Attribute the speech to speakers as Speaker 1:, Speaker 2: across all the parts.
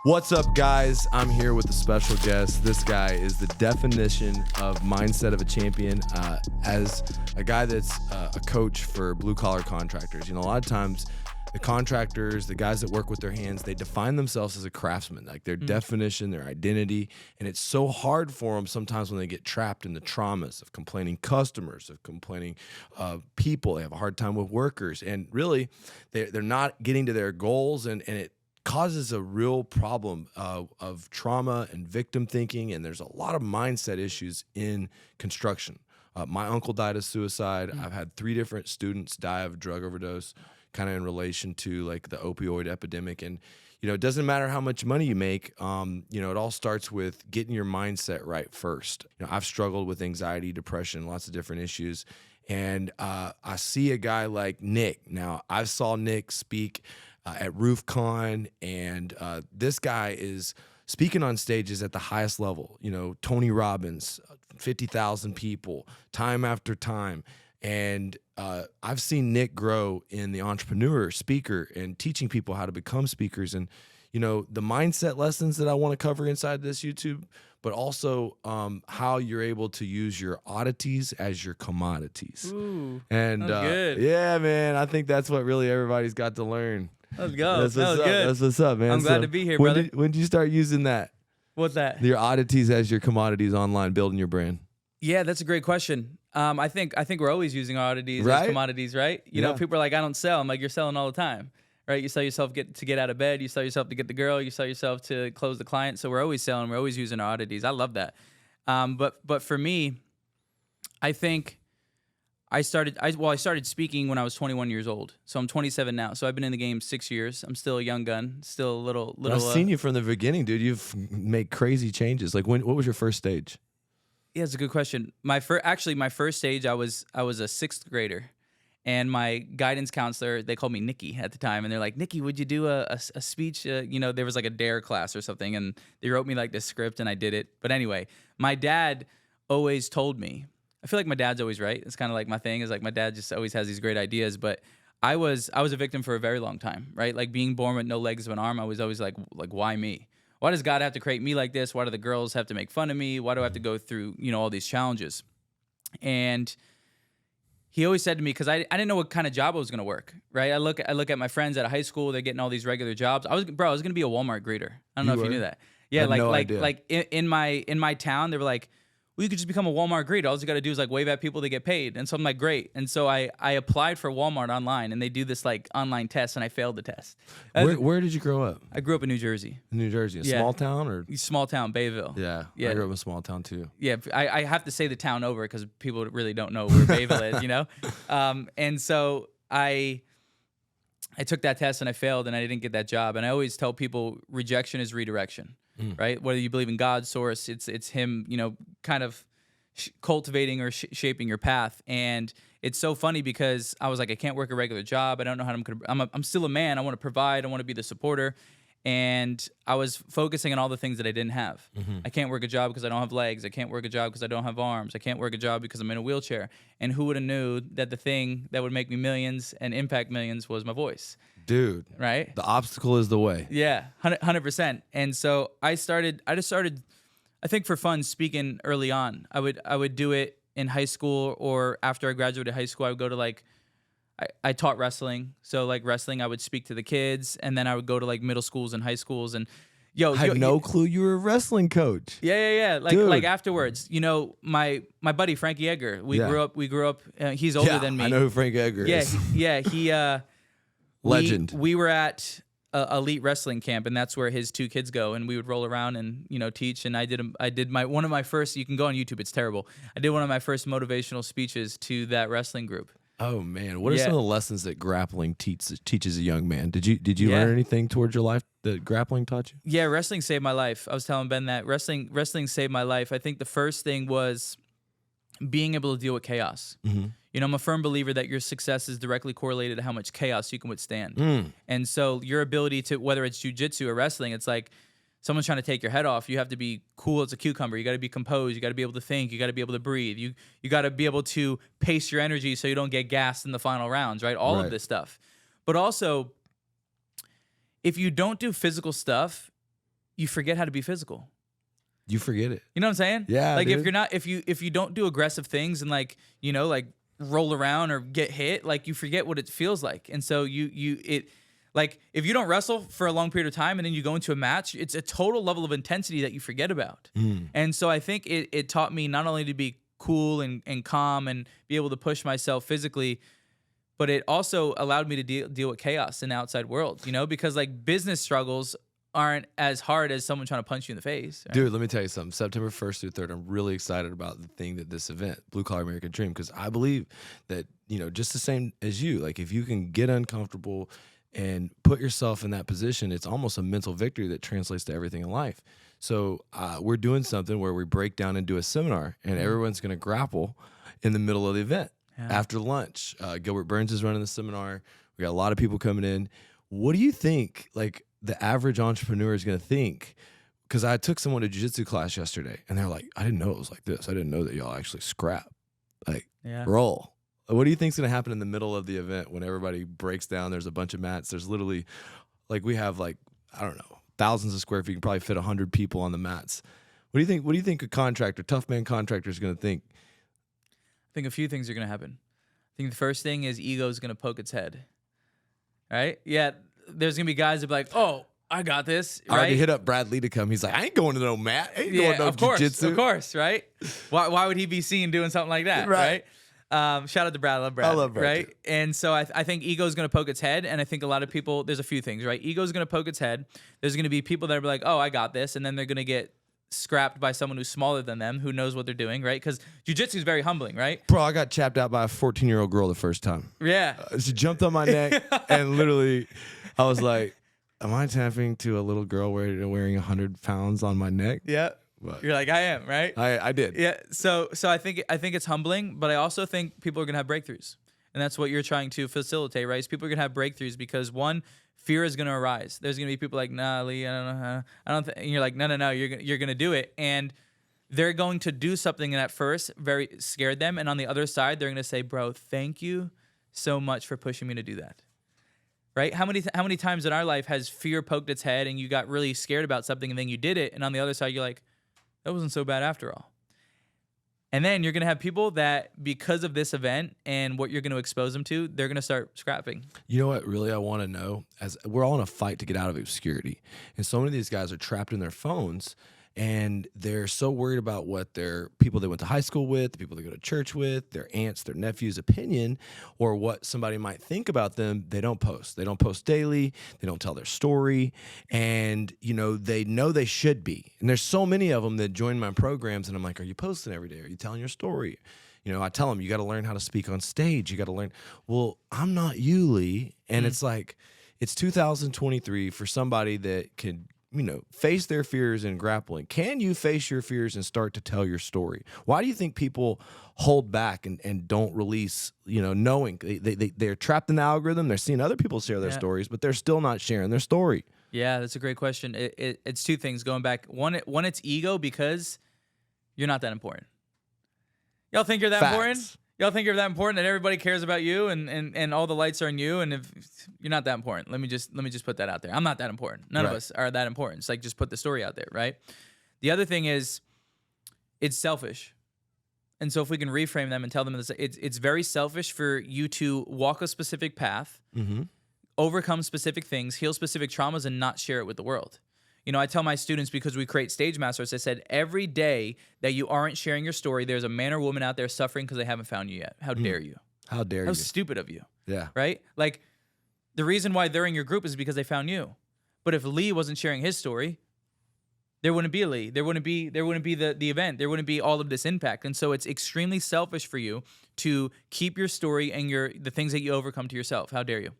Speaker 1: What's up, guys? I'm here with a special guest. This guy is the definition of mindset of a champion. As a guy that's a coach for blue-collar contractors, you know, a lot of times the contractors, the guys that work with their hands, they define themselves as a craftsman, like their definition, their identity, and it's so hard for them sometimes when they get trapped in the traumas of complaining customers, of complaining people. They have a hard time with workers, and really, they're not getting to their goals, and it causes a real problem of trauma and victim thinking, and there's a lot of mindset issues in construction. My uncle died of suicide. I've had 3 different students die of drug overdose, kind of in relation to like the opioid epidemic. And, you know, it doesn't matter how much money you make. You know, it all starts with getting your mindset right first. You know, I've struggled with anxiety, depression, lots of different issues. And I see a guy like Nick. Now, I saw Nick speak at RoofCon, and this guy is speaking on stages at the highest level. You know, Tony Robbins, 50,000 people, time after time. And I've seen Nick grow in the entrepreneur, speaker, and teaching people how to become speakers. And, you know, the mindset lessons that I want to cover inside this YouTube, but also how you're able to use your oddities as your commodities.
Speaker 2: Ooh,
Speaker 1: and
Speaker 2: good.
Speaker 1: Yeah, man, I think that's what really everybody's got to learn.
Speaker 2: Let's go.
Speaker 1: That's
Speaker 2: that was
Speaker 1: what's up.
Speaker 2: good.
Speaker 1: That's what's up, man.
Speaker 2: I'm glad to be here,
Speaker 1: when
Speaker 2: brother.
Speaker 1: When did you start using that?
Speaker 2: What's that?
Speaker 1: Your oddities as your commodities online, building your brand.
Speaker 2: Yeah, that's a great question. I think we're always using oddities as commodities, right? You know, people are like, I don't sell. I'm like, you're selling all the time, right? You sell yourself to get out of bed. You sell yourself to get the girl. You sell yourself to close the client. So we're always selling. We're always using oddities. I love that. But for me, I think I started speaking when I was 21 years old. So I'm 27 now. So I've been in the game 6 years. I'm still a young gun, still a little.
Speaker 1: I've seen you from the beginning, dude. You've made crazy changes. Like what was your first stage?
Speaker 2: Yeah, it's a good question. My first stage, I was a 6th grader, and my guidance counselor, they called me Nikki at the time, and they're like, Nikki, would you do a speech? You know, there was like a DARE class or something, and they wrote me like this script, and I did it. But anyway, my dad always told me, I feel like my dad's always right. It's kind of like my thing is like my dad just always has these great ideas. But I was a victim for a very long time, right? Like being born with no legs of an arm, I was always like why me? Why does God have to create me like this? Why do the girls have to make fun of me? Why do I have to go through, you know, all these challenges? And he always said to me, because I didn't know what kind of job I was going to work, right? I look at my friends at high school, they're getting all these regular jobs. I was going to be a Walmart greeter. I don't know if you knew that. Yeah, like in my town, they were like, well, you could just become a Walmart greeter. All you got to do is like wave at people to get paid. And so I'm like, great. And so I applied for Walmart online, and they do this like online test, and I failed the test.
Speaker 1: Where did you grow up?
Speaker 2: I grew up in New Jersey.
Speaker 1: New Jersey, a small town or?
Speaker 2: Small town, Bayville.
Speaker 1: Yeah, I grew up in a small town too.
Speaker 2: Yeah, I have to say the town over because people really don't know where Bayville is, you know? And so I took that test and I failed and I didn't get that job. And I always tell people rejection is redirection. Right? Whether you believe in God's source, it's him, you know, kind of cultivating or shaping your path. And it's so funny because I was like, I can't work a regular job. I don't know how I'm still a man. I want to provide. I want to be the supporter. And I was focusing on all the things that I didn't have. I can't work a job because I don't have legs. I can't work a job because I don't have arms. I can't work a job because I'm in a wheelchair. And who would have knew that the thing that would make me millions and impact millions was my voice?
Speaker 1: Dude,
Speaker 2: right?
Speaker 1: The obstacle is the way.
Speaker 2: Yeah, 100%. And so I just started, I think for fun, speaking early on. I would do it in high school, or after I graduated high school, I would go to like, I taught wrestling. So like wrestling, I would speak to the kids, and then I would go to like middle schools and high schools, and
Speaker 1: I had no clue you were a wrestling coach.
Speaker 2: Yeah. Like afterwards, you know, my buddy Frankie Edgar, we grew up. He's older than me.
Speaker 1: I know who Frank Edgar is.
Speaker 2: Yeah. He
Speaker 1: legend.
Speaker 2: We were at elite wrestling camp, and that's where his 2 kids go, and we would roll around and, you know, teach. And I did one of my first. You can go on YouTube; it's terrible. I did one of my first motivational speeches to that wrestling group.
Speaker 1: Oh man, what are some of the lessons that grappling teaches a young man? Did you learn anything towards your life that grappling taught you?
Speaker 2: Yeah, wrestling saved my life. I was telling Ben that wrestling saved my life. I think the first thing was being able to deal with chaos. You know, I'm a firm believer that your success is directly correlated to how much chaos you can withstand. And so your ability to, whether it's jiu-jitsu or wrestling, it's like someone's trying to take your head off. You have to be cool as a cucumber. You got to be composed. You got to be able to think. You got to be able to breathe. You got to be able to pace your energy so you don't get gassed in the final rounds, right? All of this stuff. But also, if you don't do physical stuff, you forget how to be physical.
Speaker 1: You forget it.
Speaker 2: You know what I'm saying?
Speaker 1: Yeah,
Speaker 2: Like
Speaker 1: dude.
Speaker 2: if you're not, if you don't do aggressive things and like, you know, like roll around or get hit, like you forget what it feels like. And so like if you don't wrestle for a long period of time and then you go into a match, it's a total level of intensity that you forget about. And so I think it taught me not only to be cool and calm and be able to push myself physically, but it also allowed me to deal with chaos in the outside world, you know, because like business struggles aren't as hard as someone trying to punch you in the face. Right?
Speaker 1: Dude, let me tell you something. September 1st through 3rd, I'm really excited about the thing that this event, Blue Collar American Dream, because I believe that, you know, just the same as you, like if you can get uncomfortable and put yourself in that position, it's almost a mental victory that translates to everything in life. So we're doing something where we break down and do a seminar, and everyone's going to grapple in the middle of the event. After lunch, Gilbert Burns is running the seminar. We got a lot of people coming in. What do you think, like, the average entrepreneur is going to think? Because I took someone to jiu-jitsu class yesterday, and they're like, I didn't know it was like this. I didn't know that y'all actually scrap. Like, roll. What do you think's going to happen in the middle of the event when everybody breaks down? There's a bunch of mats. There's literally, like, we have, like, I don't know, thousands of square feet. You can probably fit 100 people on the mats. What do you think? What do you think a contractor, tough man contractor, is going to think?
Speaker 2: I think a few things are going to happen. I think the first thing is ego is going to poke its head. Right? Yeah. There's going to be guys that be like, oh, I got this.
Speaker 1: I
Speaker 2: right?
Speaker 1: already hit up Brad Lee to come. He's like, I ain't going to no mat. I ain't going to no jiu-jitsu.
Speaker 2: Of course, right? Why would he be seen doing something like that, right? Shout out to Brad. I love Brad.
Speaker 1: I love Brad,
Speaker 2: right?
Speaker 1: too.
Speaker 2: And so I think ego is going to poke its head. And I think a lot of people, there's a few things, right? Ego is going to poke its head. There's going to be people that are like, oh, I got this. And then they're going to get scrapped by someone who's smaller than them, who knows what they're doing, right? Because jiu-jitsu is very humbling, right?
Speaker 1: Bro, I got chapped out by a 14-year-old girl the first time.
Speaker 2: Yeah.
Speaker 1: She jumped on my neck, and literally, I was like, am I tapping to a little girl wearing 100 pounds on my neck?
Speaker 2: Yeah.
Speaker 1: But
Speaker 2: You're like, I am, right?
Speaker 1: I did.
Speaker 2: Yeah. So I think it's humbling, but I also think people are gonna have breakthroughs, and that's what you're trying to facilitate, right? Is people are gonna have breakthroughs because one, fear is gonna arise. There's gonna be people like, nah, Lee, I don't know, and you're like, no, you're gonna do it, and they're going to do something that at first very scared them, and on the other side, they're gonna say, bro, thank you so much for pushing me to do that. Right? How many times in our life has fear poked its head and you got really scared about something and then you did it, and on the other side you're like, that wasn't so bad after all. And then you're going to have people that, because of this event and what you're going to expose them to, they're going to start scrapping.
Speaker 1: You know what really I want to know? As we're all in a fight to get out of obscurity. And so many of these guys are trapped in their phones, and they're so worried about what their people they went to high school with, the people they go to church with, their aunts, their nephews' opinion, or what somebody might think about them. They don't post. They don't post daily. They don't tell their story. And, you know they should be. And there's so many of them that join my programs, and I'm like, are you posting every day? Are you telling your story? You know, I tell them, you got to learn how to speak on stage. You got to learn. Well, I'm not you, Lee. And it's like, it's 2023 for somebody that can, you know, face their fears and grappling. Can you face your fears and start to tell your story? Why do you think people hold back and don't release, you know, knowing they're trapped in the algorithm? They're seeing other people share their stories, but they're still not sharing their story.
Speaker 2: Yeah, that's a great question. It's two things going back. One, it's ego, because you're not that important. Y'all think you're that important? Y'all think you're that important that everybody cares about you and all the lights are on you, and if you're not that important, let me just put that out there. I'm not that important. None of us are that important. It's like, just put the story out there, right? The other thing is, it's selfish. And so if we can reframe them and tell them it's very selfish for you to walk a specific path, overcome specific things, heal specific traumas, and not share it with the world. You know, I tell my students, because we create Stage Masters, I said, every day that you aren't sharing your story, there's a man or woman out there suffering because they haven't found you yet. How dare you?
Speaker 1: How dare you?
Speaker 2: How stupid of you.
Speaker 1: Yeah.
Speaker 2: Right? Like, the reason why they're in your group is because they found you. But if Lee wasn't sharing his story, there wouldn't be a Lee. There wouldn't be the event. There wouldn't be all of this impact. And so it's extremely selfish for you to keep your story and the things that you overcome to yourself. How dare you?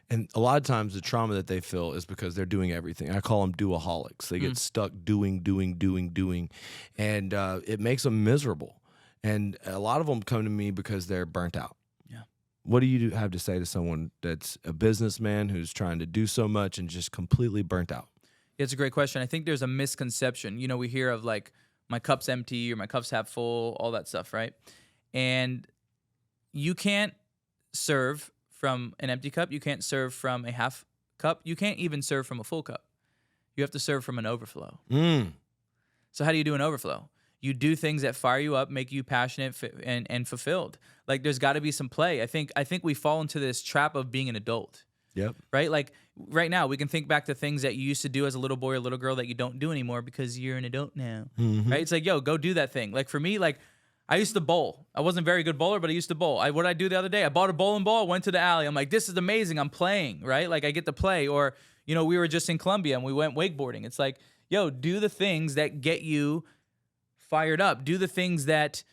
Speaker 1: And a lot of times the trauma that they feel is because they're doing everything. I call them doaholics. They get stuck doing. And it makes them miserable. And a lot of them come to me because they're burnt out.
Speaker 2: Yeah.
Speaker 1: What do you have to say to someone that's a businessman who's trying to do so much and just completely burnt out?
Speaker 2: Yeah, it's a great question. I think there's a misconception. You know, we hear of like, my cup's empty or my cup's half full, all that stuff, right? And you can't serve from an empty cup. You can't serve from a half cup. You can't even serve from a full cup. You have to serve from an overflow.
Speaker 1: Mm.
Speaker 2: So how do you do an overflow? You do things that fire you up, make you passionate and fulfilled. Like there's got to be some play. I think we fall into this trap of being an adult.
Speaker 1: Yep.
Speaker 2: Right? Like right now, we can think back to things that you used to do as a little boy or little girl that you don't do anymore because you're an adult now.
Speaker 1: Mm-hmm.
Speaker 2: Right? It's like, yo, go do that thing. Like for me, like I used to bowl. I wasn't a very good bowler, but I used to bowl. What did I do the other day? I bought a bowling ball, went to the alley. I'm like, this is amazing. I'm playing, right? Like I get to play. Or, you know, we were just in Colombia and we went wakeboarding. It's like, yo, do the things that get you fired up. Do the things that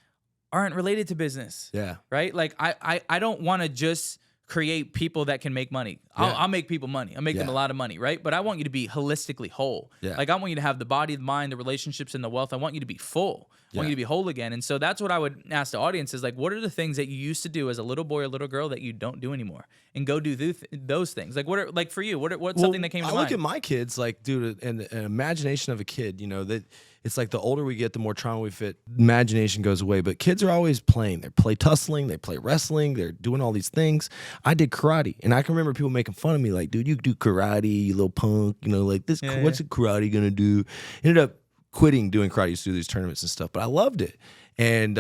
Speaker 2: aren't related to business.
Speaker 1: Yeah.
Speaker 2: Right? Like I don't want to just create people that can make money. I'll make people money. I'll make them a lot of money, right? But I want you to be holistically whole.
Speaker 1: Yeah.
Speaker 2: Like I want you to have the body, the mind, the relationships, and the wealth. I want you to be full. I want you to be whole again. And so that's what I would ask the audience is like, what are the things that you used to do as a little boy or little girl that you don't do anymore? And go do those things. Like what are, like for you, what's something that came to mind?
Speaker 1: I look at my kids, like, dude, an imagination of a kid, you know, that it's like the older we get, the more trauma we fit, imagination goes away. But kids are always playing. They play tussling, they play wrestling, they're doing all these things. I did karate, and I can remember people making fun of me, like, dude, you do karate, you little punk, you know, like this. What's a karate gonna do? Ended up quitting doing karate, used to do these tournaments and stuff, but I loved it. And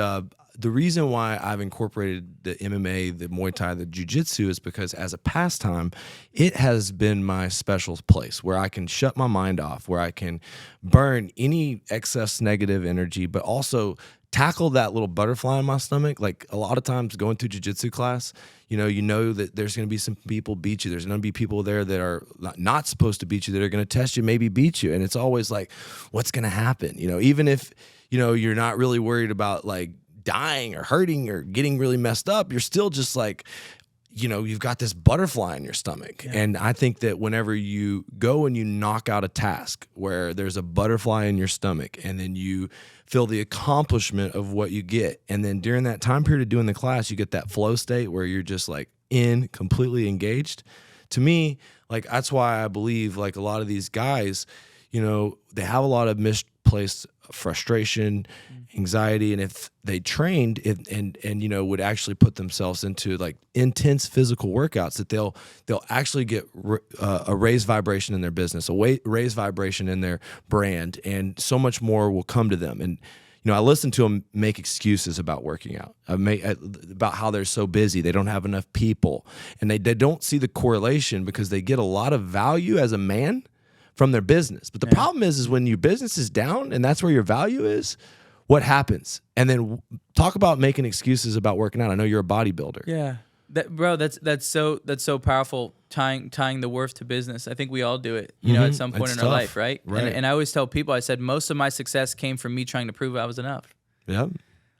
Speaker 1: the reason why I've incorporated the MMA, the Muay Thai, the Jiu-Jitsu is because as a pastime, it has been my special place where I can shut my mind off, where I can burn any excess negative energy, but also tackle that little butterfly in my stomach. Like a lot of times going to Jiu-Jitsu class, you know that there's going to be some people beat you. There's going to be people there that are not supposed to beat you, that are going to test you, maybe beat you. And it's always like, what's going to happen? You know, even if, you know, you're not really worried about like dying or hurting or getting really messed up, you're still just like, you know, you've got this butterfly in your stomach. Yeah. And I think that whenever you go and you knock out a task where there's a butterfly in your stomach, and then you feel the accomplishment of what you get, and then during that time period of doing the class, you get that flow state where you're just like completely engaged. To me, like that's why I believe like a lot of these guys, you know, they have a lot of misplaced frustration, anxiety, and if they trained and you know would actually put themselves into like intense physical workouts, that they'll actually get a raised vibration in their business, a raised vibration in their brand, and so much more will come to them. And you know, I listen to them make excuses about working out, about how they're so busy, they don't have enough people, and they don't see the correlation because they get a lot of value as a man from their business. But the problem is when your business is down and that's where your value is, what happens? And then talk about making excuses about working out. I know you're a bodybuilder.
Speaker 2: Yeah. That's so powerful, tying the worth to business. I think we all do it, you know, at some point in our life, right? And I always tell people, I said, most of my success came from me trying to prove I was enough.
Speaker 1: Yeah.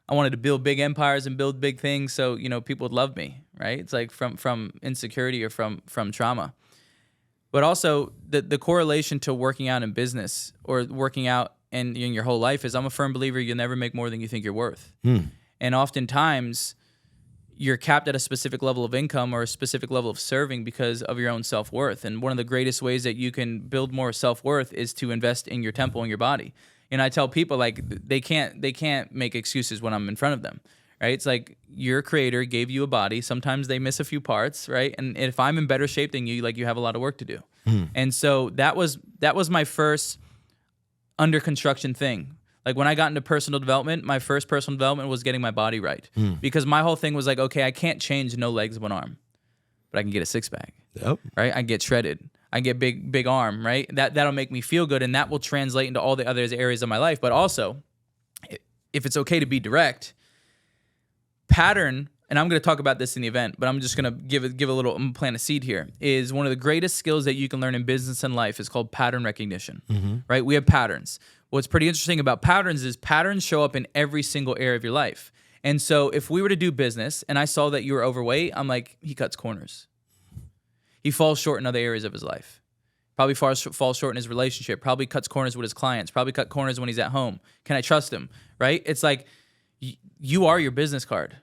Speaker 2: I wanted to build big empires and build big things so, you know, people would love me, right? It's like from insecurity or from trauma. But also the correlation to working out in business or working out in your whole life is, I'm a firm believer you'll never make more than you think you're worth. And oftentimes you're capped at a specific level of income or a specific level of serving because of your own self-worth. And one of the greatest ways that you can build more self-worth is to invest in your temple and your body. And I tell people, like, they can't make excuses when I'm in front of them. Right? It's like your creator gave you a body. Sometimes they miss a few parts, right? And if I'm in better shape than you, like, you have a lot of work to do. And so that was my first under construction thing. Like when I got into personal development, my first personal development was getting my body right. Because my whole thing was like, okay, I can't change no legs, one arm, but I can get a six pack.
Speaker 1: Yep.
Speaker 2: Right? I can get shredded. I can get big arm, right? That'll make me feel good, and that will translate into all the other areas of my life. But also, if it's okay to be direct, pattern, and I'm going to talk about this in the event, but I'm just going to give a little, I'm gonna plant a seed here, is one of the greatest skills that you can learn in business and life is called pattern recognition, right? We have patterns. What's pretty interesting about patterns is patterns show up in every single area of your life. And so if we were to do business and I saw that you were overweight, I'm like, he cuts corners. He falls short in other areas of his life. Probably falls short in his relationship, probably cuts corners with his clients, probably cut corners when he's at home. Can I trust him, right? It's like, you are your business card,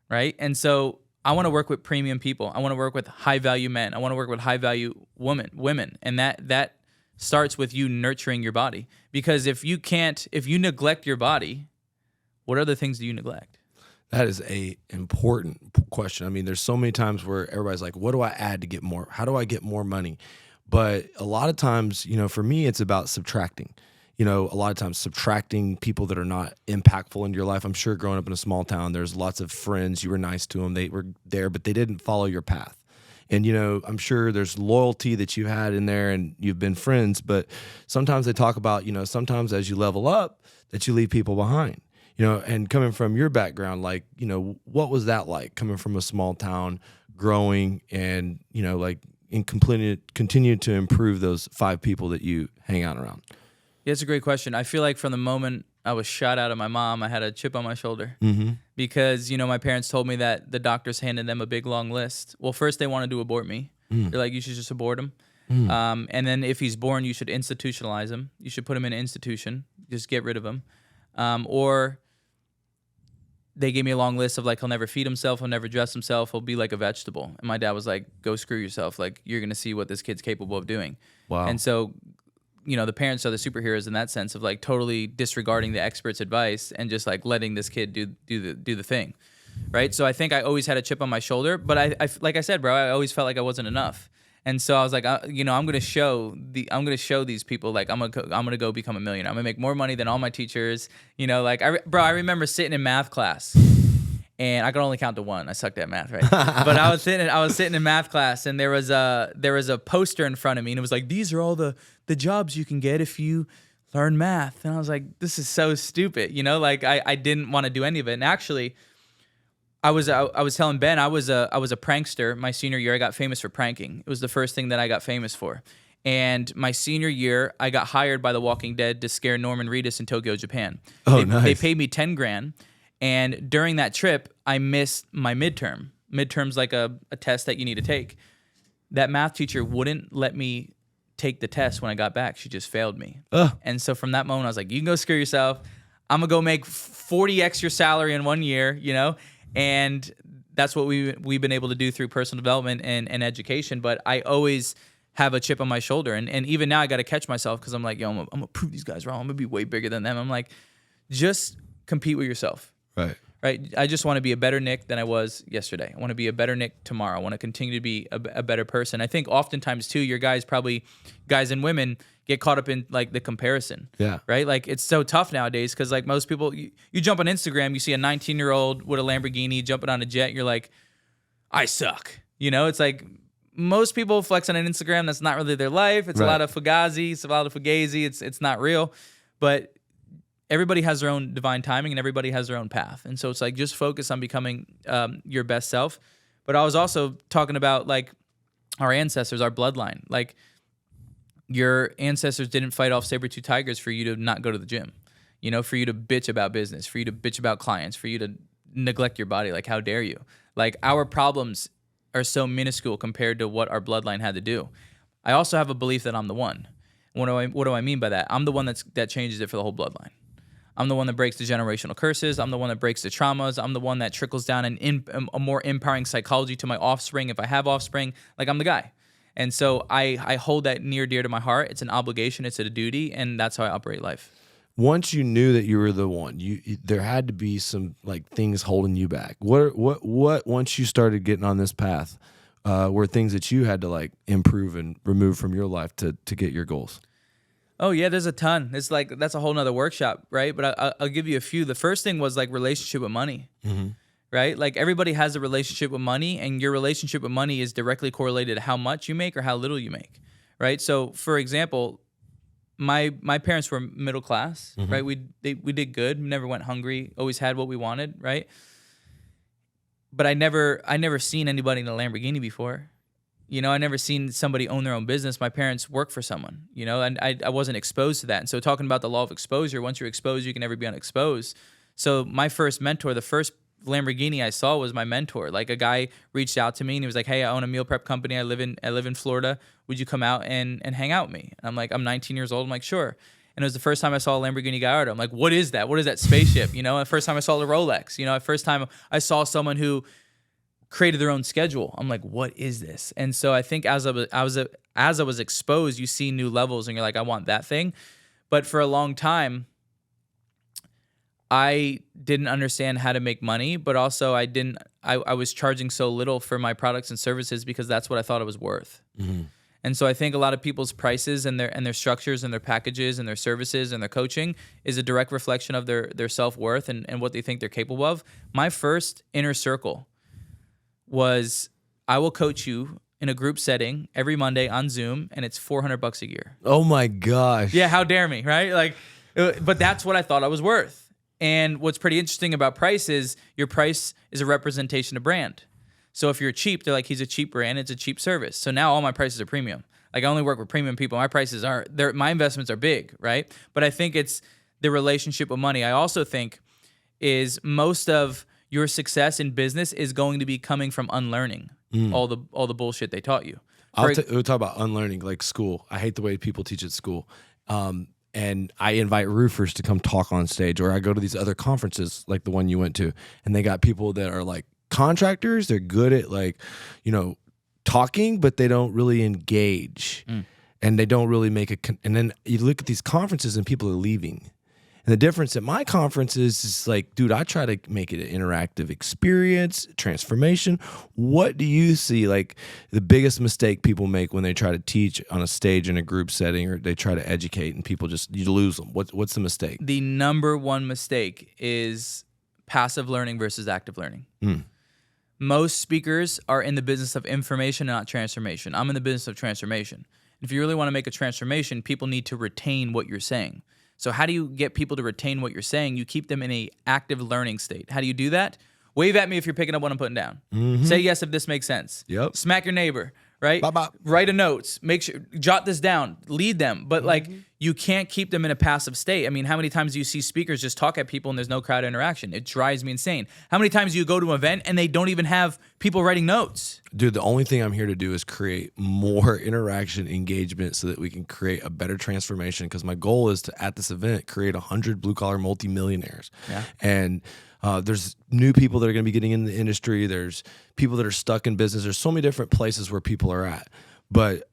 Speaker 2: right? And so I want to work with premium people. I want to work with high-value men. I want to work with high-value women. And that starts with you nurturing your body. Because if you neglect your body, what other things do you neglect?
Speaker 1: That is a important question. I mean, there's so many times where everybody's like, what do I add to get more? How do I get more money? But a lot of times, for me, it's about subtracting. A lot of times subtracting people that are not impactful in your life. I'm sure growing up in a small town, there's lots of friends. You were nice to them. They were there, but they didn't follow your path. And, I'm sure there's loyalty that you had in there and you've been friends. But sometimes they talk about, sometimes as you level up, that you leave people behind. And coming from your background, like, what was that like coming from a small town, growing and, and continue to improve those 5 people that you hang out around?
Speaker 2: Yeah, it's a great question. I feel like from the moment I was shot out of my mom, I had a chip on my shoulder because, my parents told me that the doctors handed them a big, long list. Well, first they wanted to abort me. They're like, you should just abort him. And then if he's born, you should institutionalize him. You should put him in an institution. Just get rid of him. Or they gave me a long list of like, he'll never feed himself. He'll never dress himself. He'll be like a vegetable. And my dad was like, go screw yourself. Like, you're going to see what this kid's capable of doing.
Speaker 1: Wow.
Speaker 2: And so, the parents are the superheroes in that sense of like totally disregarding the expert's advice and just like letting this kid do the thing. Right. So I think I always had a chip on my shoulder, but I like I said, bro, I always felt like I wasn't enough. And so I was like, I'm going to show these people, like, I'm going to go become a millionaire. I'm going to make more money than all my teachers. I remember sitting in math class and I could only count to 1. I sucked at math, right? But I was sitting in math class and there was a poster in front of me and it was like, these are all the jobs you can get if you learn math. And I was like, this is so stupid. I didn't want to do any of it. And actually, I was telling Ben, I was a prankster my senior year. I got famous for pranking. It was the first thing that I got famous for. And my senior year, I got hired by The Walking Dead to scare Norman Reedus in Tokyo, Japan.
Speaker 1: Nice.
Speaker 2: They paid me $10,000. And during that trip, I missed my midterm. Midterm's like a test that you need to take. That math teacher wouldn't let me take the test when I got back. She just failed me. And so from that moment, I was like, you can go screw yourself. I'm going to go make 40x your salary in 1 year, And that's what we've been able to do through personal development and education. But I always have a chip on my shoulder. And even now I got to catch myself because I'm like, yo, I'm going to prove these guys wrong. I'm going to be way bigger than them. I'm like, just compete with yourself. Right. I just want to be a better Nick than I was yesterday. I want to be a better Nick tomorrow. I want to continue to be a better person. I think oftentimes too, your guys and women get caught up in like the comparison.
Speaker 1: Yeah.
Speaker 2: Right. Like it's so tough nowadays because like most people, you jump on Instagram, you see a 19-year-old with a Lamborghini jumping on a jet. You're like, I suck. It's like most people flex on an Instagram. That's not really their life. It's a lot of fugazi. It's a lot of fugazi. It's not real. But everybody has their own divine timing and everybody has their own path. And so it's like, just focus on becoming your best self. But I was also talking about like our ancestors, our bloodline. Like your ancestors didn't fight off saber-tooth tigers for you to not go to the gym, for you to bitch about business, for you to bitch about clients, for you to neglect your body. Like, how dare you? Like our problems are so minuscule compared to what our bloodline had to do. I also have a belief that I'm the one. What do I mean by that? I'm the one that changes it for the whole bloodline. I'm the one that breaks the generational curses. I'm the one that breaks the traumas. I'm the one that trickles down a more empowering psychology to my offspring. If I have offspring, like I'm the guy. And so I hold that near dear to my heart. It's an obligation. It's a duty. And that's how I operate life.
Speaker 1: Once you knew that you were the one, there had to be some like things holding you back. What once you started getting on this path, were things that you had to like improve and remove from your life to get your goals?
Speaker 2: Oh yeah, there's a ton. It's like, that's a whole nother workshop, right? But I'll give you a few. The first thing was like relationship with money, right? Like everybody has a relationship with money, and your relationship with money is directly correlated to how much you make or how little you make, right? So for example, my parents were middle class, right? We did good. We never went hungry. Always had what we wanted, right? But I never seen anybody in a Lamborghini before. I never seen somebody own their own business. My parents work for someone, and I wasn't exposed to that. And so talking about the law of exposure, once you're exposed, you can never be unexposed. So my first mentor, the first Lamborghini I saw was my mentor. Like a guy reached out to me and he was like, hey, I own a meal prep company. I live in Florida. Would you come out and hang out with me? And I'm like, I'm 19 years old. I'm like, sure. And it was the first time I saw a Lamborghini Gallardo. I'm like, what is that? What is that spaceship? The first time I saw the Rolex, the first time I saw someone who created their own schedule. I'm like, what is this? And so I think as I was exposed, you see new levels and you're like, I want that thing. But for a long time, I didn't understand how to make money, but also I was charging so little for my products and services because that's what I thought it was worth. And so I think a lot of people's prices and their structures and their packages and their services and their coaching is a direct reflection of their self-worth and what they think they're capable of. My first inner circle was, I will coach you in a group setting every Monday on Zoom, and it's $400 a year.
Speaker 1: Oh my gosh.
Speaker 2: Yeah, how dare me, right? Like, but that's what I thought I was worth. And what's pretty interesting about price is your price is a representation of brand. So if you're cheap, they're like, he's a cheap brand, it's a cheap service. So now all my prices are premium. Like, I only work with premium people. My prices are, my investments are big, right? But I think it's the relationship with money. I also think is most of your success in business is going to be coming from unlearning all the bullshit they taught you.
Speaker 1: We'll talk about unlearning, like school. I hate the way people teach at school. And I invite roofers to come talk on stage, or I go to these other conferences like the one you went to, and they got people that are like contractors. They're good at, like, you know, talking, but they don't really engage, and they don't really make and then you look at these conferences and people are leaving. And the difference at my conferences is like, dude, I try to make it an interactive experience, transformation. What do you see like the biggest mistake people make when they try to teach on a stage in a group setting, or they try to educate and people just, you lose them? What's the mistake?
Speaker 2: The number one mistake is passive learning versus active learning. Most speakers are in the business of information, not transformation. I'm in the business of transformation. If you really want to make a transformation, people need to retain what you're saying. So how do you get people to retain what you're saying? You keep them in a active learning state. How do you do that? Wave at me if you're picking up what I'm putting down. Say yes if this makes sense.
Speaker 1: Yep.
Speaker 2: Smack your neighbor, right?
Speaker 1: Bop, bop.
Speaker 2: Write a note. Make sure, jot this down. Lead them. But like, you can't keep them in a passive state. I mean, how many times do you see speakers just talk at people and there's no crowd interaction? It drives me insane. How many times do you go to an event and they don't even have people writing notes?
Speaker 1: Dude, the only thing I'm here to do is create more interaction, engagement, so that we can create a better transformation. Because my goal is to, at this event, create 100 blue-collar multimillionaires. Yeah. And there's new people that are going to be getting in the industry. There's people that are stuck in business. There's so many different places where people are at. But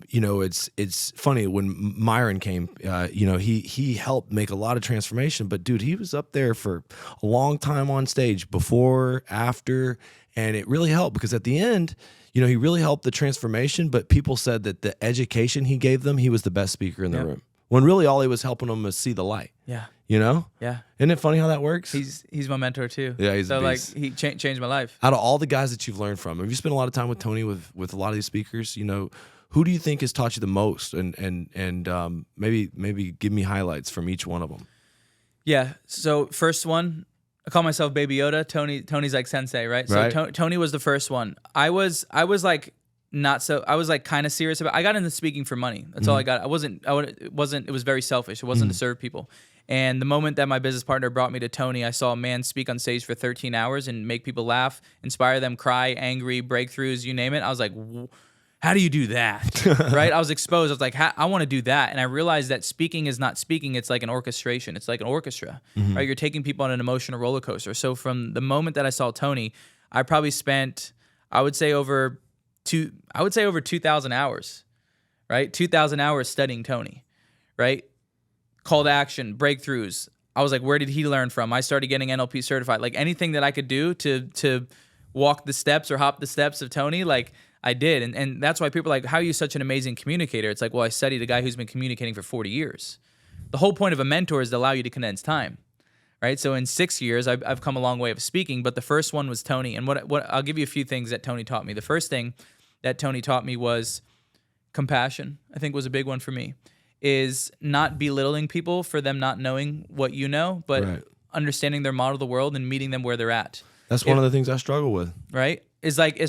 Speaker 1: you know, it's funny when Myron came. You know, he helped make a lot of transformation. But dude, he was up there for a long time on stage, before, after, and it really helped because at the end, you know, he really helped the transformation. But people said that the education he gave them, he was the best speaker in the room. When really all he was helping them was see the light. Yeah. You know? Yeah. Isn't it funny how that works?
Speaker 2: He's my mentor too.
Speaker 1: Yeah, he's a beast.
Speaker 2: Like, he changed my life.
Speaker 1: Out of all the guys that you've learned from, have you spent a lot of time with Tony, with a lot of these speakers? You know, who do you think has taught you the most? And maybe give me highlights from each one of them. Yeah.
Speaker 2: So first one, I call myself Baby Yoda. Tony's like sensei, right? So Tony was the first one. I was like not so. I was like kind of serious about. I got into speaking for money. That's all I got. It was very selfish. It wasn't to serve people. And the moment that my business partner brought me to Tony, I saw a man speak on stage for 13 hours and make people laugh, inspire them, cry, angry, breakthroughs, you name it. I was like, how do you do that? Right? I was exposed. I was like, I want to do that. And I realized that speaking is not speaking. It's like an orchestration. It's like an orchestra, right? You're taking people on an emotional roller coaster. So from the moment that I saw Tony, I probably spent, I would say over 2,000 hours, right? 2,000 hours studying Tony, right? Call to action, breakthroughs. I was like, where did he learn from? I started getting NLP certified. Like anything that I could do to walk the steps or hop the steps of Tony, like I did. And that's why people are like, how are you such an amazing communicator? It's like, well, I studied a guy who's been communicating for 40 years. The whole point of a mentor is to allow you to condense time, right? So in 6 years, I've come a long way of speaking, but the first one was Tony. And what I'll give you a few things that Tony taught me. The first thing that Tony taught me was compassion, I think was a big one for me, is not belittling people for them not knowing what you know, but understanding their model of the world and meeting them where they're at.
Speaker 1: That's one of the things I struggle with.
Speaker 2: Right? It's like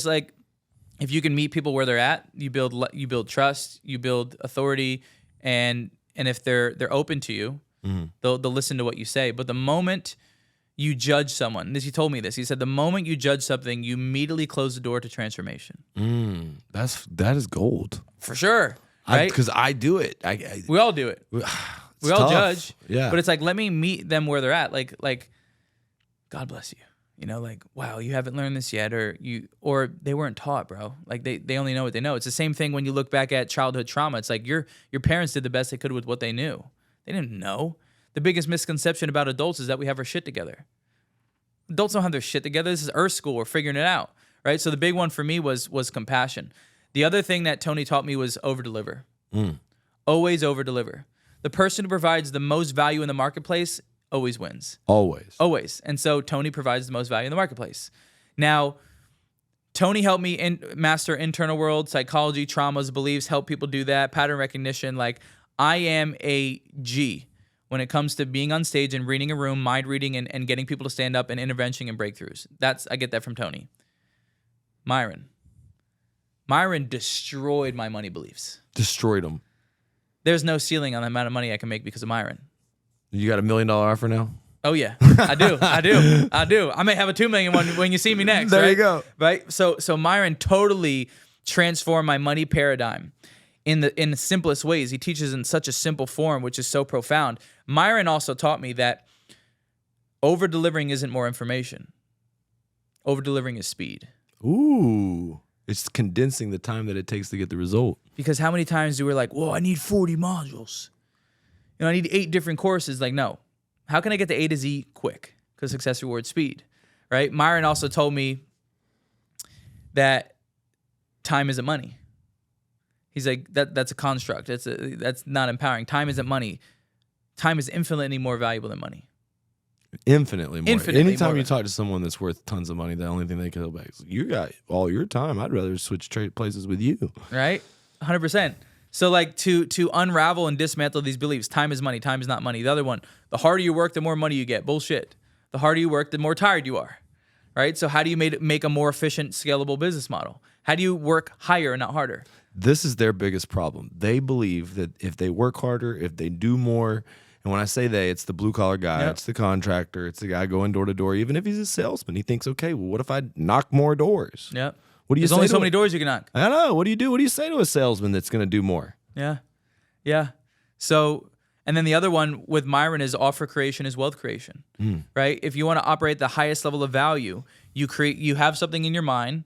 Speaker 2: if you can meet people where they're at, you build trust, you build authority, and if they're open to you, they'll listen to what you say. But the moment you judge someone, he told me this. He said the moment you judge something, you immediately close the door to transformation.
Speaker 1: That is gold
Speaker 2: for sure. Right?
Speaker 1: Because I do it.
Speaker 2: We all do it. We all judge.
Speaker 1: Yeah.
Speaker 2: But it's like, let me meet them where they're at. Like, God bless you. You know, like, wow, you haven't learned this yet, or they weren't taught, bro. Like they only know what they know. It's the same thing when you look back at childhood trauma. It's like your parents did the best they could with what they knew. They didn't know. The biggest misconception about adults is that we have our shit together. Adults don't have their shit together. This is Earth School. We're figuring it out, right? So the big one for me was compassion. The other thing that Tony taught me was over-deliver. Always over-deliver. The person who provides the most value in the marketplace always wins. Always. And so Tony provides the most value in the marketplace. Now, Tony helped me master internal world, psychology, traumas, beliefs, help people do that, pattern recognition. Like, I am a G when it comes to being on stage and reading a room, mind reading, and getting people to stand up and intervention and breakthroughs. I get that from Tony. Myron destroyed my money beliefs.
Speaker 1: Destroyed them.
Speaker 2: There's no ceiling on the amount of money I can make because of Myron.
Speaker 1: You got $1 million offer now?
Speaker 2: Oh yeah, I do. I may have a $2 million one when you see me next.
Speaker 1: There
Speaker 2: right?
Speaker 1: you go.
Speaker 2: Right. So Myron totally transformed my money paradigm in the simplest ways. He teaches in such a simple form, which is so profound. Myron also taught me that over delivering isn't more information. Over delivering is speed.
Speaker 1: Ooh. It's condensing the time that it takes to get the result.
Speaker 2: Because how many times do we like, well, I need 40 modules. I need 8 different courses. Like, no. How can I get to A to Z quick? Because success rewards speed, right? Myron also told me that time isn't money. He's like, that's a construct. That's not empowering. Time isn't money. Time is infinitely more valuable than money.
Speaker 1: Infinitely more. Anytime
Speaker 2: more.
Speaker 1: you talk to someone that's worth tons of money, the only thing they can go back is, you got all your time. I'd rather switch places with you.
Speaker 2: Right? 100%. So like to unravel and dismantle these beliefs, time is money, time is not money. The other one, the harder you work, the more money you get. Bullshit. The harder you work, the more tired you are. Right? So how do you make a more efficient, scalable business model? How do you work higher and not harder?
Speaker 1: This is their biggest problem. They believe that if they work harder, if they do more, and when I say they, it's the blue collar guy, It's the contractor, it's the guy going door to door. Even if he's a salesman, he thinks, okay, well, what if I knock more doors?
Speaker 2: Yep.
Speaker 1: What do you
Speaker 2: There's
Speaker 1: say
Speaker 2: only
Speaker 1: to
Speaker 2: so many doors you can knock.
Speaker 1: I don't know. What do you do? What do you say to a salesman that's going to do more?
Speaker 2: Yeah. So, and then the other one with Myron is offer creation is wealth creation, right? If you want to operate the highest level of value, you have something in your mind,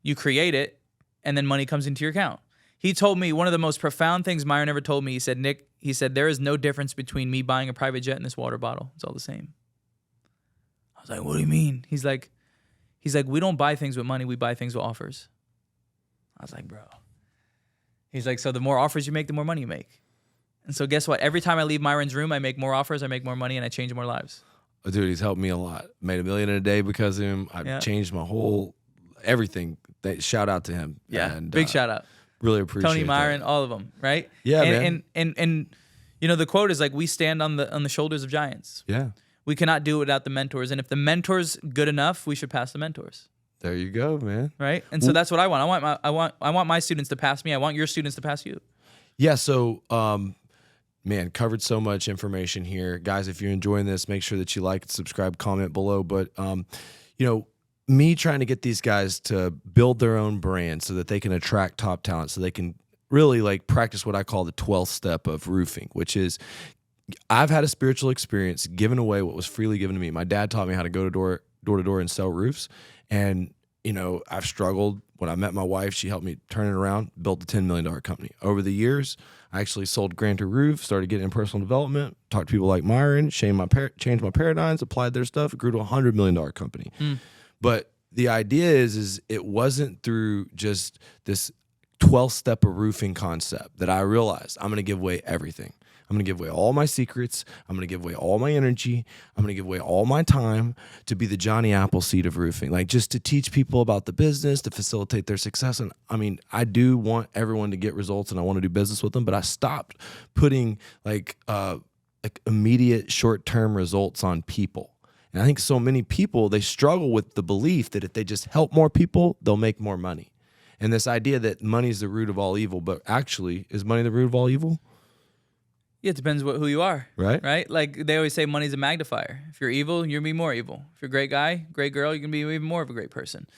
Speaker 2: you create it, and then money comes into your account. He told me one of the most profound things Myron ever told me. He said, Nick, there is no difference between me buying a private jet and this water bottle. It's all the same. I was like, what do you mean? He's like, we don't buy things with money. We buy things with offers. I was like, bro. He's like, so the more offers you make, the more money you make. And so guess what? Every time I leave Myron's room, I make more offers, I make more money, and I change more lives.
Speaker 1: Oh, dude, he's helped me a lot. Made $1 million in a day because of him. I've changed my whole everything. Shout out to him.
Speaker 2: Yeah,
Speaker 1: and,
Speaker 2: big shout out.
Speaker 1: Really appreciate
Speaker 2: Tony, Myron,
Speaker 1: that.
Speaker 2: all of them, right?
Speaker 1: Yeah,
Speaker 2: man.
Speaker 1: And
Speaker 2: And the quote is like, we stand on the shoulders of giants.
Speaker 1: Yeah.
Speaker 2: We cannot do it without the mentors. And if the mentor's good enough, we should pass the mentors.
Speaker 1: There you go, man.
Speaker 2: Right? And so that's what I want. I want my students to pass me. I want your students to pass you.
Speaker 1: Yeah, so man, covered so much information here. Guys, if you're enjoying this, make sure that you like, subscribe, comment below. But me trying to get these guys to build their own brand so that they can attract top talent, so they can really like practice what I call the 12th step of roofing, which is I've had a spiritual experience giving away what was freely given to me. My dad taught me how to go door to door and sell roofs. And, I've struggled. When I met my wife, she helped me turn it around, built a $10 million company. Over the years, I actually sold Grantor Roof, started getting in personal development, talked to people like Myron, changed my paradigms, applied their stuff, grew to a $100 million company. But the idea is it wasn't through just this 12th step of roofing concept that I realized I'm going to give away everything. I'm going to give away all my secrets. I'm going to give away all my energy. I'm going to give away all my time to be the Johnny Appleseed of roofing, like just to teach people about the business, to facilitate their success. And I mean, I do want everyone to get results and I want to do business with them, but I stopped putting like immediate short-term results on people. And I think so many people, they struggle with the belief that if they just help more people, they'll make more money. And this idea that money is the root of all evil, but actually, is money the root of all evil?
Speaker 2: Yeah, it depends who you are.
Speaker 1: Right?
Speaker 2: Right? Like they always say money's a magnifier. If you're evil, you're going to be more evil. If you're a great guy, great girl, you're going to be even more of a great person.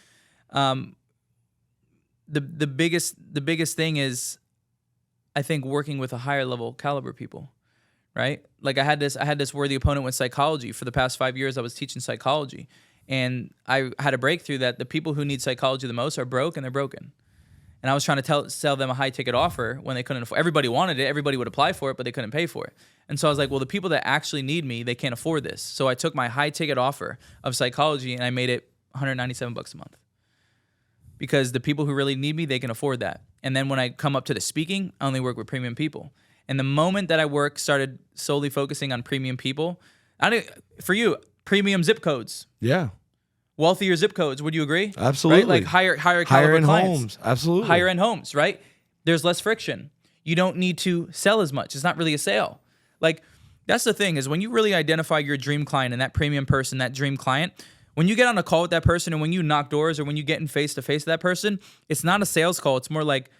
Speaker 2: The biggest thing is, I think, working with a higher level caliber people. Right? Like I had this worthy opponent with psychology. For the past 5 years, I was teaching psychology. And I had a breakthrough that the people who need psychology the most are broke and they're broken. And I was trying to sell them a high ticket offer when they couldn't afford. Everybody wanted it. Everybody would apply for it, but they couldn't pay for it. And so I was like, well, the people that actually need me, they can't afford this. So I took my high ticket offer of psychology and I made it $197 a month. because the people who really need me, they can afford that. And then when I come up to the speaking, I only work with premium people. And the moment that I started solely focusing on premium people, for you, premium zip codes.
Speaker 1: Yeah.
Speaker 2: Wealthier zip codes. Would you agree?
Speaker 1: Absolutely.
Speaker 2: Right? Like higher caliber
Speaker 1: end
Speaker 2: clients.
Speaker 1: homes. Absolutely.
Speaker 2: Higher end homes, right? There's less friction. You don't need to sell as much. It's not really a sale. Like, that's the thing, is when you really identify your dream client and that premium person, that dream client, when you get on a call with that person and when you knock doors or when you get in face to face with that person, it's not a sales call. It's more like,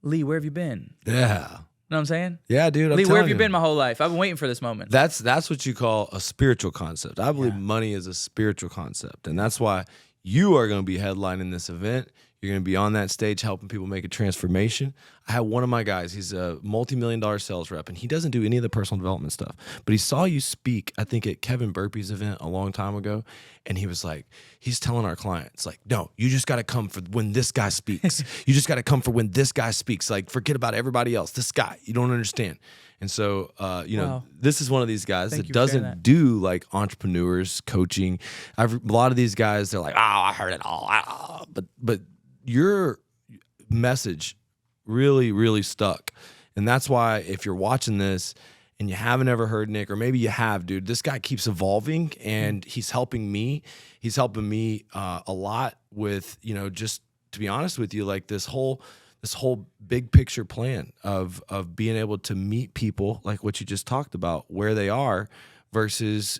Speaker 2: Lee, where have you been?
Speaker 1: Yeah.
Speaker 2: You know what I'm saying?
Speaker 1: Yeah, dude.
Speaker 2: Lee, where have you been my whole life? I've been waiting for this moment.
Speaker 1: That's what you call a spiritual concept. I believe money is a spiritual concept. And that's why you are going to be headlining this event. You're going to be on that stage helping people make a transformation. I had one of my guys, he's a multi-million-dollar sales rep, and he doesn't do any of the personal development stuff. But he saw you speak, I think, at Kevin Burpee's event a long time ago. And he was like, he's telling our clients, like, no, you just got to come for when this guy speaks. You just got to come for when this guy speaks. Like, forget about everybody else. This guy, you don't understand. And so,
Speaker 2: Wow.
Speaker 1: this is one of these guys
Speaker 2: Thank
Speaker 1: that
Speaker 2: you for sharing
Speaker 1: doesn't
Speaker 2: that.
Speaker 1: do like entrepreneurs coaching. A lot of these guys, they're like, oh, I heard it all. But your message really, really stuck. And that's why if you're watching this and you haven't ever heard Nick, or maybe you have, dude, this guy keeps evolving and he's helping me. He's helping me a lot with, just to be honest with you, like this whole big picture plan of being able to meet people like what you just talked about, where they are, versus,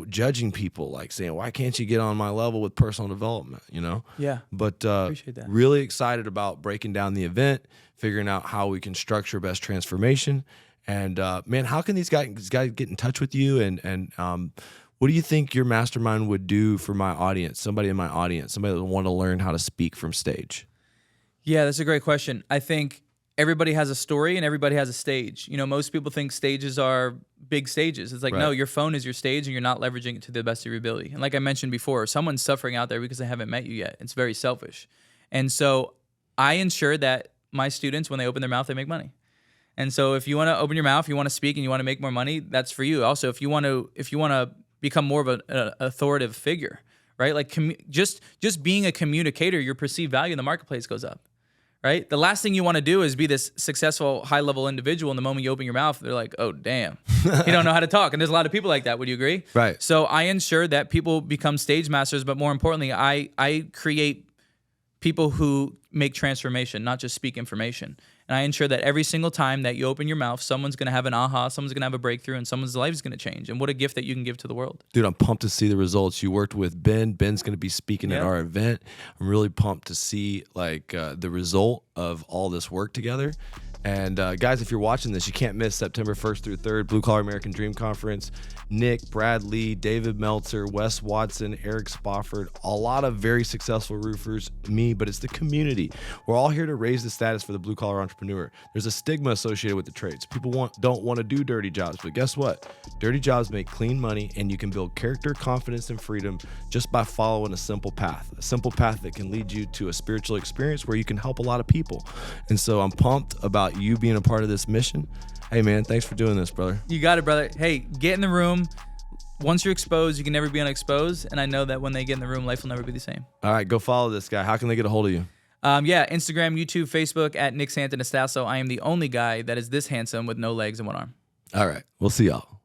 Speaker 1: judging people, like saying, why can't you get on my level with personal development,
Speaker 2: Yeah.
Speaker 1: But
Speaker 2: Appreciate that.
Speaker 1: really excited about breaking down the event, figuring out how we can structure best transformation. And man, how can these guys get in touch with you? And what do you think your mastermind would do for my audience, somebody in my audience, somebody that want to learn how to speak from stage?
Speaker 2: Yeah, that's a great question. I think everybody has a story and everybody has a stage. Most people think stages are big stages. It's like,
Speaker 1: Right.
Speaker 2: no, your phone is your stage and you're not leveraging it to the best of your ability. And like I mentioned before, someone's suffering out there because they haven't met you yet. It's very selfish. And so I ensure that my students, when they open their mouth, they make money. And so if you want to open your mouth, you want to speak and you want to make more money, that's for you. Also, if you want to become more of an authoritative figure, right? Like just being a communicator, your perceived value in the marketplace goes up. Right? The last thing you want to do is be this successful, high-level individual, and the moment you open your mouth, they're like, oh, damn, you don't know how to talk. And there's a lot of people like that. Would you agree?
Speaker 1: Right.
Speaker 2: So I ensure that people become stage masters, but more importantly, I create people who make transformation, not just speak information. And I ensure that every single time that you open your mouth, someone's going to have an aha, someone's going to have a breakthrough, and someone's life is going to change. And what a gift that you can give to the world.
Speaker 1: Dude, I'm pumped to see the results. You worked with Ben. Ben's going to be speaking at our event. I'm really pumped to see the result of all this work together. And guys, if you're watching this, you can't miss September 1st through 3rd, Blue Collar American Dream Conference. Nick, Brad Lee, David Meltzer, Wes Watson, Eric Spofford, a lot of very successful roofers, me, but it's the community. We're all here to raise the status for the blue collar entrepreneur. There's a stigma associated with the trades. People don't want to do dirty jobs, but guess what? Dirty jobs make clean money, and you can build character, confidence, and freedom just by following a simple path that can lead you to a spiritual experience where you can help a lot of people. And so I'm pumped about you being a part of this mission. Hey, man, thanks for doing this, brother.
Speaker 2: You got it, brother. Hey, get in the room. Once you're exposed, you can never be unexposed. And I know that when they get in the room, life will never be the same.
Speaker 1: All right, go follow this guy. How can they get a hold of you?
Speaker 2: Instagram, YouTube, Facebook, at Nick Santonastasso. I am the only guy that is this handsome with no legs and one arm.
Speaker 1: All right, we'll see y'all.